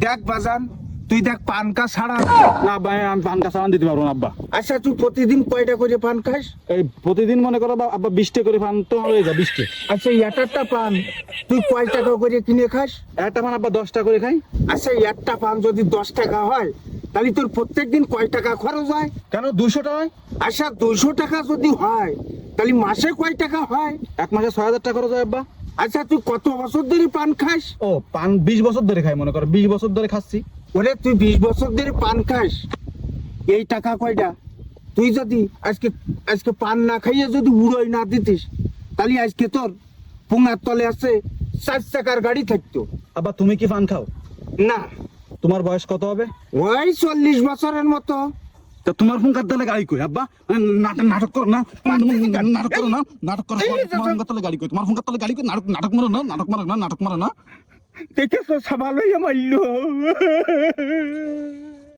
দেখ বাজান, তুই দেখ পান কা ছাড়া। না ভাই আমি পান কাঁচা দিতে পারবো না আব্বা। আচ্ছা তুই প্রতিদিন কয়টা করে পান খাস? এই প্রতিদিন মনে করো আব্বা 20টা করে পান তো হয়ে যায় 20টা। আচ্ছা একটা পান তুই কয় টাকা করে কিনে খাস? একটা পান আব্বা 10টা করে খাই। আচ্ছা একটা পান যদি 10 টাকা হয় তাহলে তোর প্রত্যেকদিন কয় টাকা খরচ হয়? কেন 200 টাকা হয়? আচ্ছা 200 টাকা যদি হয় তাহলে মাসে কয় টাকা হয়? এক মাসে 6000 টাকা খরচ হয় আব্বা। আচ্ছা তুই কত বছর ধরে পান খাস? ও পান 20 বছর ধরে খাই, মনে করো 20 বছর ধরে খাচ্ছি। ওরে তুই 20 বছর ধরে পান খাস, এই টাকা কয়টা? তুই যদি আজকে আজকে পান না খাইয়ে যদি উড়োই না দিতিস তাহলে আজকে তোর পুঙ্গার তলে আছে 4 চাকার গাড়ি থাকতো। আব্বা তুমি কি পান খাও? না, তোমার বয়স কত হবে? ওই 40 বছরের মতো। তা তোমার ফোন কার তালে গাড়ি কই আব্বা? নাটক করো না, নাটক করো না, নাটক করো। তোমার ফোন কার তালে গাড়ি কই? তোমার ফোন কার তালে গাড়ি কই? নাটক মারো না, নাটক মারো না, নাটক মারো না। দেখে তো সাবাল হয়ে মারলো।